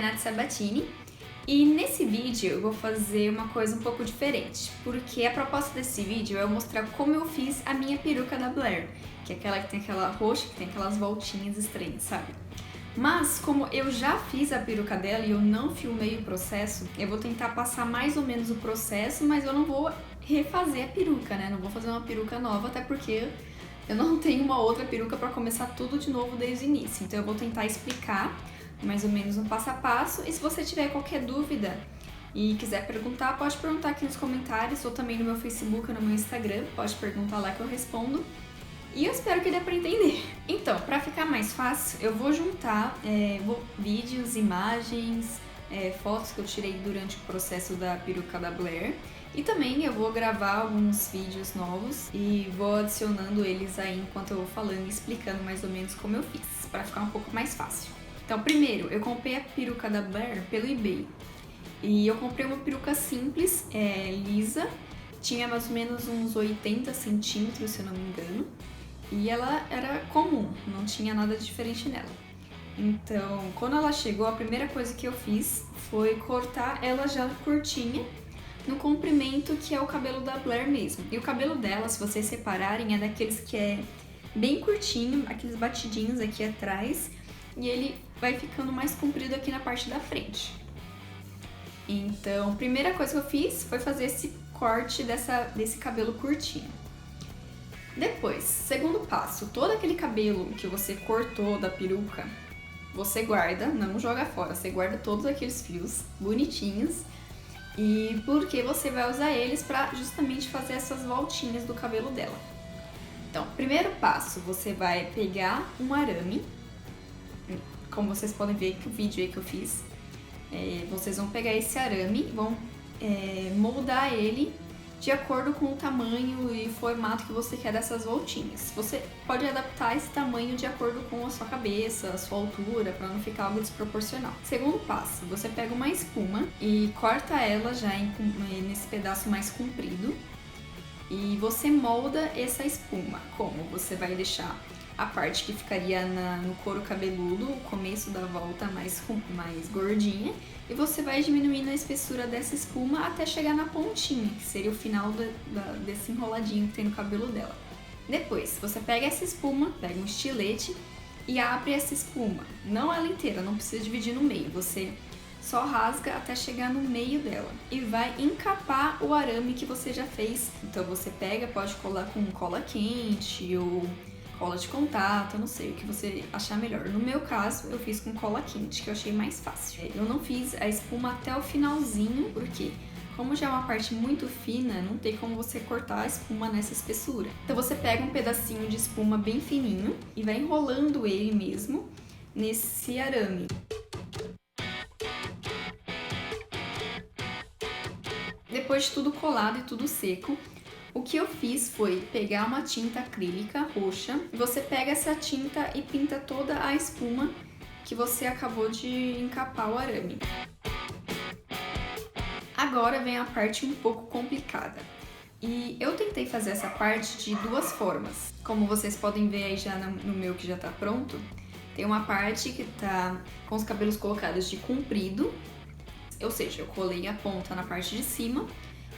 a Nath Sabatini e nesse vídeo eu vou fazer uma coisa um pouco diferente, porque a proposta desse vídeo é eu mostrar como eu fiz a minha peruca da Blair, que é aquela que tem aquela roxa, que tem aquelas voltinhas estranhas, sabe? Mas como eu já fiz a peruca dela e eu não filmei o processo, eu vou tentar passar mais ou menos o processo, mas eu não vou refazer a peruca, né? Não vou fazer uma peruca nova, até porque eu não tenho uma outra peruca para começar tudo de novo desde o início. Então eu vou tentar explicar mais ou menos um passo a passo. E se você tiver qualquer dúvida e quiser perguntar, pode perguntar aqui nos comentários ou também no meu Facebook ou no meu Instagram. Pode perguntar lá que eu respondo. E eu espero que dê pra entender. Então, pra ficar mais fácil, eu vou juntar vídeos, imagens, fotos que eu tirei durante o processo da peruca da Blair. E também eu vou gravar alguns vídeos novos e vou adicionando eles aí enquanto eu vou falando e explicando mais ou menos como eu fiz, pra ficar um pouco mais fácil. Então, primeiro, eu comprei a peruca da Blair pelo eBay. E eu comprei uma peruca simples, lisa, tinha mais ou menos uns 80 centímetros, se eu não me engano. E ela era comum, não tinha nada diferente nela. Então, quando ela chegou, a primeira coisa que eu fiz foi cortar ela já curtinha, no comprimento que é o cabelo da Blair mesmo. E o cabelo dela, se vocês separarem, é daqueles que é bem curtinho, aqueles batidinhos aqui atrás, e ele vai ficando mais comprido aqui na parte da frente. Então, a primeira coisa que eu fiz foi fazer esse corte desse cabelo curtinho. Depois, segundo passo, todo aquele cabelo que você cortou da peruca, você guarda, não joga fora, você guarda todos aqueles fios bonitinhos, e porque você vai usar eles para justamente fazer essas voltinhas do cabelo dela. Então, primeiro passo, você vai pegar um arame, como vocês podem ver no vídeo aí que eu fiz, vocês vão pegar esse arame e vão moldar ele de acordo com o tamanho e formato que você quer dessas voltinhas. Você pode adaptar esse tamanho de acordo com a sua cabeça, a sua altura, para não ficar algo desproporcional. Segundo passo, você pega uma espuma e corta ela já nesse pedaço mais comprido e você molda essa espuma. Como? Você vai deixar a parte que ficaria no couro cabeludo, o começo da volta mais gordinha, e você vai diminuindo a espessura dessa espuma até chegar na pontinha, que seria o final desse enroladinho que tem no cabelo dela. Depois, você pega essa espuma, pega um estilete e abre essa espuma. Não ela inteira, não precisa dividir no meio, você só rasga até chegar no meio dela e vai encapar o arame que você já fez. Então você pega, pode colar com cola quente ou cola de contato, eu não sei o que você achar melhor. No meu caso, eu fiz com cola quente, que eu achei mais fácil. Eu não fiz a espuma até o finalzinho, porque como já é uma parte muito fina, não tem como você cortar a espuma nessa espessura. Então você pega um pedacinho de espuma bem fininho e vai enrolando ele mesmo nesse arame. Depois de tudo colado e tudo seco, o que eu fiz foi pegar uma tinta acrílica roxa, você pega essa tinta e pinta toda a espuma que você acabou de encapar o arame. Agora vem a parte um pouco complicada. E eu tentei fazer essa parte de duas formas. Como vocês podem ver aí já no meu que já tá pronto, tem uma parte que tá com os cabelos colocados de comprido, ou seja, eu colei a ponta na parte de cima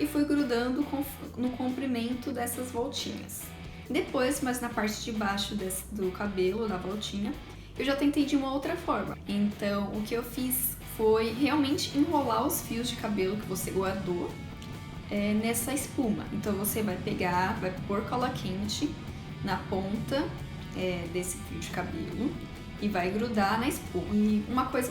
e fui grudando no comprimento dessas voltinhas. Depois, mas na parte de baixo do cabelo, da voltinha, eu já tentei de uma outra forma. Então, o que eu fiz foi realmente enrolar os fios de cabelo que você guardou nessa espuma. Então, você vai pegar, vai pôr cola quente na ponta desse fio de cabelo e vai grudar na espuma. E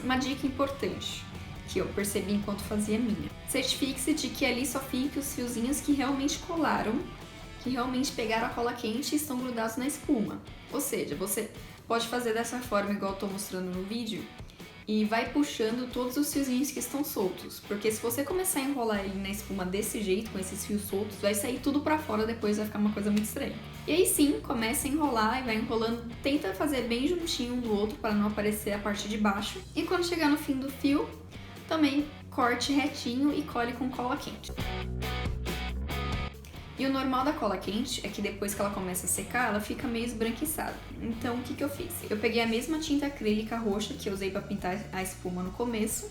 uma dica importante que eu percebi enquanto fazia a minha. Certifique-se de que ali só fiquem os fiozinhos que realmente colaram, que realmente pegaram a cola quente e estão grudados na espuma. Ou seja, você pode fazer dessa forma igual eu tô mostrando no vídeo e vai puxando todos os fiozinhos que estão soltos, porque se você começar a enrolar ele na espuma desse jeito, com esses fios soltos, vai sair tudo pra fora depois, vai ficar uma coisa muito estranha. E aí sim, começa a enrolar e vai enrolando, tenta fazer bem juntinho um do outro para não aparecer a parte de baixo. E quando chegar no fim do fio, também corte retinho e cole com cola quente. E o normal da cola quente é que depois que ela começa a secar, ela fica meio esbranquiçada. Então, o que que eu fiz? Eu peguei a mesma tinta acrílica roxa que eu usei para pintar a espuma no começo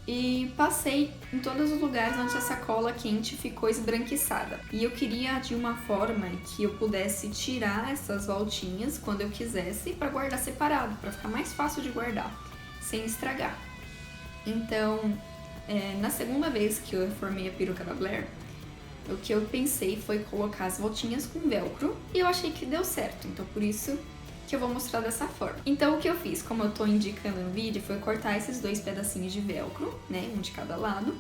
e passei em todos os lugares onde essa cola quente ficou esbranquiçada. E eu queria de uma forma que eu pudesse tirar essas voltinhas quando eu quisesse para guardar separado, para ficar mais fácil de guardar, sem estragar. Então, na segunda vez que eu formei a peruca da Blair, o que eu pensei foi colocar as voltinhas com velcro e eu achei que deu certo, então por isso que eu vou mostrar dessa forma. Então o que eu fiz, como eu tô indicando no vídeo, foi cortar esses 2 pedacinhos de velcro, né, um de cada lado.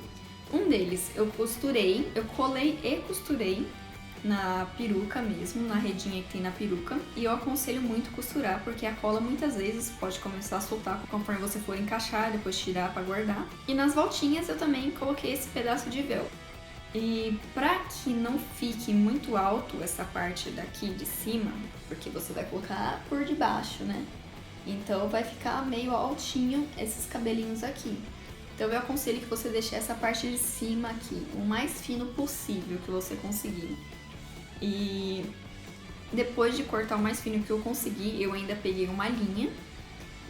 Um deles eu costurei, eu colei e costurei na peruca mesmo, na redinha que tem na peruca. E eu aconselho muito costurar, porque a cola muitas vezes pode começar a soltar conforme você for encaixar, depois tirar para guardar. E nas voltinhas eu também coloquei esse pedaço de velcro. E pra que não fique muito alto essa parte daqui de cima, porque você vai colocar por debaixo, né? Então vai ficar meio altinho esses cabelinhos aqui. Então eu aconselho que você deixe essa parte de cima aqui, o mais fino possível que você conseguir. E depois de cortar o mais fino que eu consegui, eu ainda peguei uma linha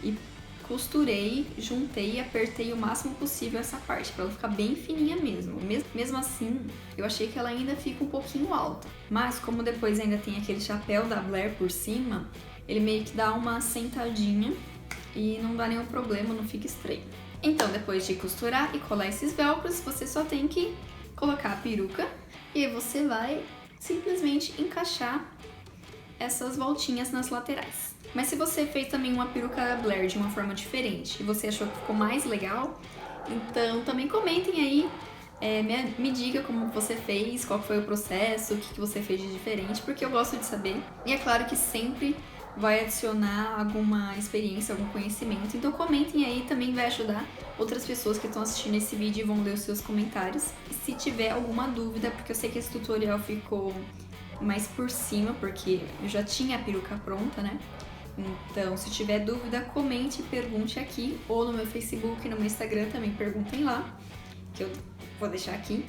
e costurei, juntei e apertei o máximo possível essa parte, pra ela ficar bem fininha mesmo. Mesmo assim, eu achei que ela ainda fica um pouquinho alta. Mas como depois ainda tem aquele chapéu da Blair por cima, ele meio que dá uma sentadinha e não dá nenhum problema, não fica estranho. Então, depois de costurar e colar esses velcros, você só tem que colocar a peruca e aí você vai simplesmente encaixar essas voltinhas nas laterais. Mas se você fez também uma peruca da Blair de uma forma diferente e você achou que ficou mais legal, então também comentem aí, me diga como você fez, qual foi o processo, o que você fez de diferente, porque eu gosto de saber. E é claro que sempre vai adicionar alguma experiência, algum conhecimento, então comentem aí, também vai ajudar outras pessoas que estão assistindo esse vídeo e vão ler os seus comentários. E se tiver alguma dúvida, porque eu sei que esse tutorial ficou mais por cima, porque eu já tinha a peruca pronta, né? Então, se tiver dúvida, comente e pergunte aqui, ou no meu Facebook e no meu Instagram também perguntem lá, que eu vou deixar aqui.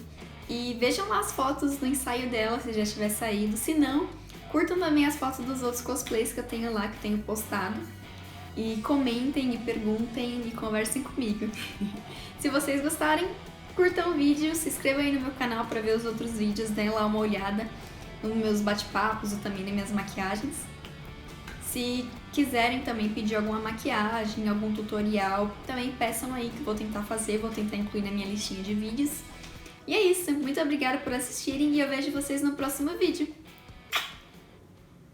E vejam lá as fotos do ensaio dela, se já tiver saído. Se não, curtam também as fotos dos outros cosplays que eu tenho lá, que eu tenho postado. E comentem e perguntem e conversem comigo. Se vocês gostarem, curtam o vídeo, se inscrevam aí no meu canal para ver os outros vídeos, deem lá uma olhada nos meus bate-papos ou também nas minhas maquiagens. Se quiserem também pedir alguma maquiagem, algum tutorial, também peçam aí que eu vou tentar fazer, vou tentar incluir na minha listinha de vídeos. E é isso, muito obrigada por assistirem e eu vejo vocês no próximo vídeo.